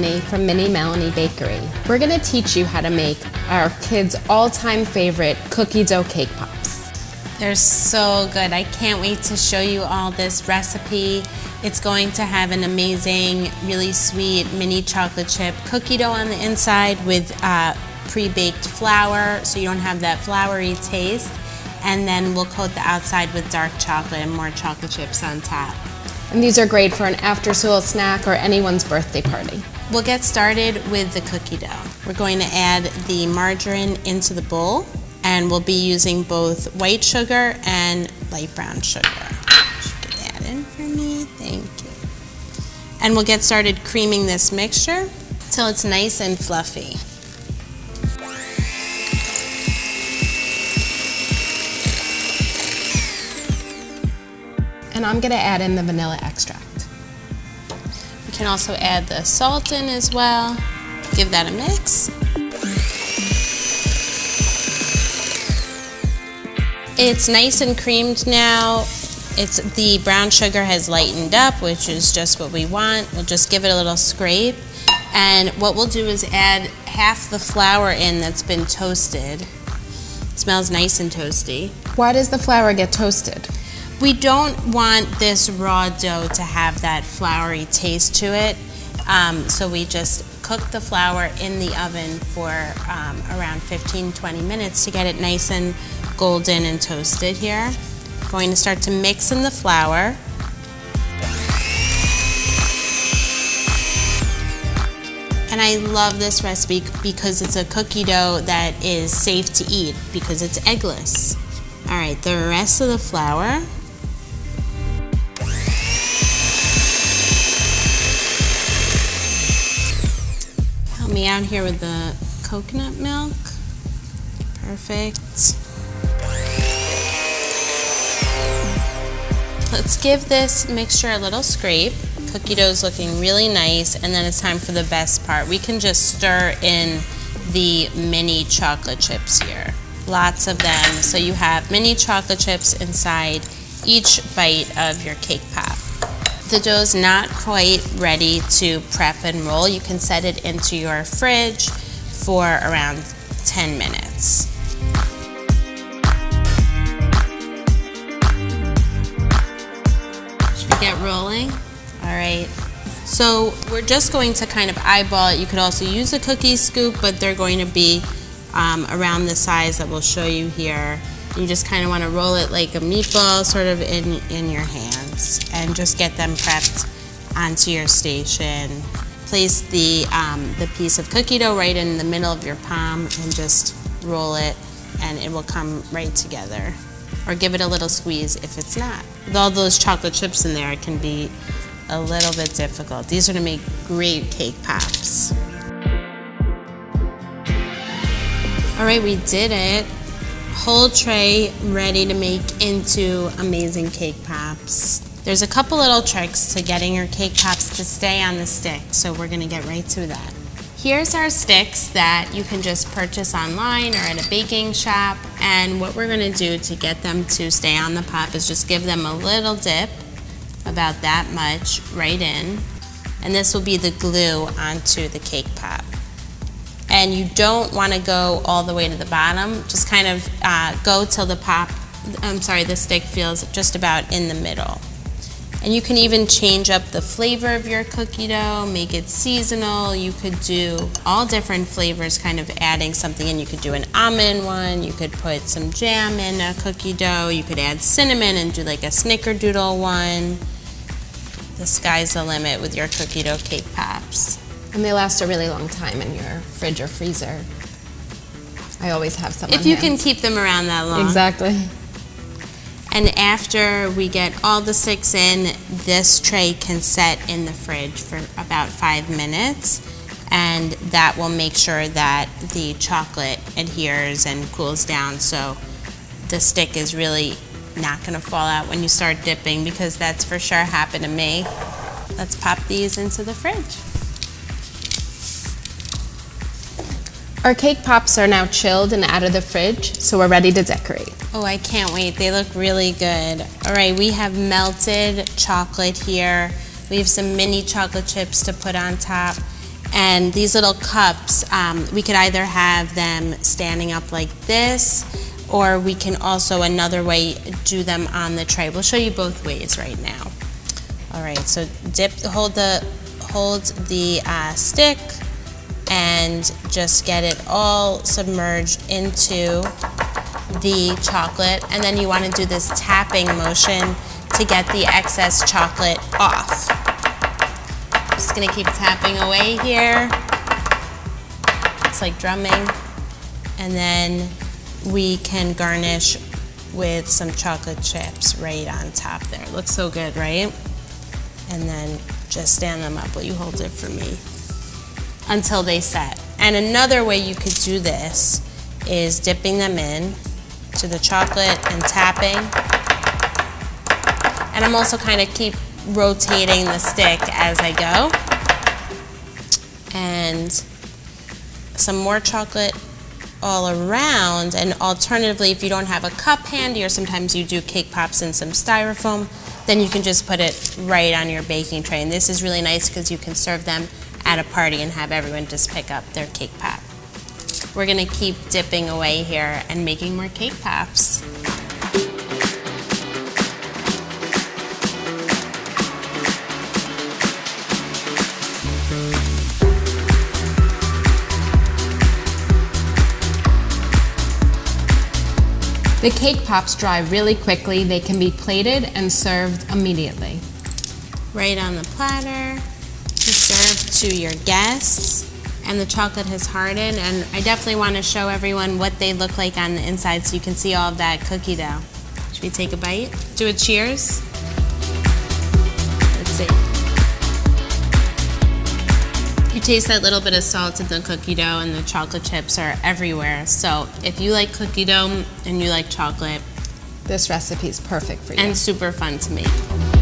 Melanie from Mini Melanie Bakery. We're gonna teach you how to make our kids' all-time favorite cookie dough cake pops. They're so good. I can't wait to show you all this recipe. It's going to have an amazing, really sweet mini chocolate chip cookie dough on the inside with pre-baked flour, so you don't have that floury taste. And then we'll coat the outside with dark chocolate and more chocolate chips on top. And these are great for an after-school snack or anyone's birthday party. We'll get started with the cookie dough. We're going to add the margarine into the bowl, and we'll be using both white sugar and light brown sugar. You can add in for me, thank you. And we'll get started creaming this mixture till it's nice and fluffy. And I'm gonna add in the vanilla extract. We can also add the salt in as well. Give that a mix. It's nice and creamed now. The brown sugar has lightened up, which is just what we want. We'll just give it a little scrape. And what we'll do is add half the flour in that's been toasted. It smells nice and toasty. Why does the flour get toasted? We don't want this raw dough to have that floury taste to it, so we just cook the flour in the oven for around 15-20 minutes to get it nice and golden and toasted here. Going to start to mix in the flour. And I love this recipe because it's a cookie dough that is safe to eat because it's eggless. All right, the rest of the flour. Help me out here with the coconut milk. Perfect. Let's give this mixture a little scrape. Cookie dough is looking really nice, and then it's time for the best part. We can just stir in the mini chocolate chips here. Lots of them, so you have mini chocolate chips inside each bite of your cake pop. The dough's not quite ready to prep and roll. You can set it into your fridge for around 10 minutes. Should we get rolling? All right. So we're just going to kind of eyeball it. You could also use a cookie scoop, but they're going to be around the size that we'll show you here. You just kind of want to roll it like a meatball sort of in your hands and just get them prepped onto your station. Place the piece of cookie dough right in the middle of your palm and just roll it, and it will come right together. Or give it a little squeeze if it's not. With all those chocolate chips in there, it can be a little bit difficult. These are to make great cake pops. All right, we did it. Whole tray ready to make into amazing cake pops. There's a couple little tricks to getting your cake pops to stay on the stick, so we're gonna get right to that. Here's our sticks that you can just purchase online or at a baking shop, and what we're gonna do to get them to stay on the pop is just give them a little dip, about that much, right in, and this will be the glue onto the cake pop. And you don't want to go all the way to the bottom, just kind of go till the stick feels just about in the middle. And you can even change up the flavor of your cookie dough, make it seasonal. You could do all different flavors, kind of adding something in. You could do an almond one, you could put some jam in a cookie dough, you could add cinnamon and do like a snickerdoodle one. The sky's the limit with your cookie dough cake pops. And they last a really long time in your fridge or freezer. I always have some on If you hand. can keep them around that long. Exactly. And after we get all the sticks in, this tray can set in the fridge for about 5 minutes, and that will make sure that the chocolate adheres and cools down, so the stick is really not going to fall out when you start dipping, because that's for sure happened to me. Let's pop these into the fridge. Our cake pops are now chilled and out of the fridge, so we're ready to decorate. Oh, I can't wait. They look really good. All right, we have melted chocolate here. We have some mini chocolate chips to put on top. And these little cups, we could either have them standing up like this, or we can also, another way, do them on the tray. We'll show you both ways right now. All right, so hold the stick and just get it all submerged into the chocolate, and then you want to do this tapping motion to get the excess chocolate off. Just gonna keep tapping away here. It's like drumming. And then we can garnish with some chocolate chips right on top there. It looks so good, right? And then just stand them up. Will you hold it for me? Until they set. And another way you could do this is dipping them in to the chocolate and tapping. And I'm also kind of keep rotating the stick as I go. And some more chocolate all around. And alternatively, if you don't have a cup handy, or sometimes you do cake pops in some styrofoam, then you can just put it right on your baking tray. And this is really nice because you can serve them at a party and have everyone just pick up their cake pop. We're gonna keep dipping away here and making more cake pops. The cake pops dry really quickly. They can be plated and served immediately. Right on the platter to serve to your guests. And the chocolate has hardened, and I definitely want to show everyone what they look like on the inside so you can see all of that cookie dough. Should we take a bite? Do a cheers? Let's see. You taste that little bit of salt in the cookie dough, and the chocolate chips are everywhere. So if you like cookie dough and you like chocolate, this recipe is perfect for you. And super fun to make.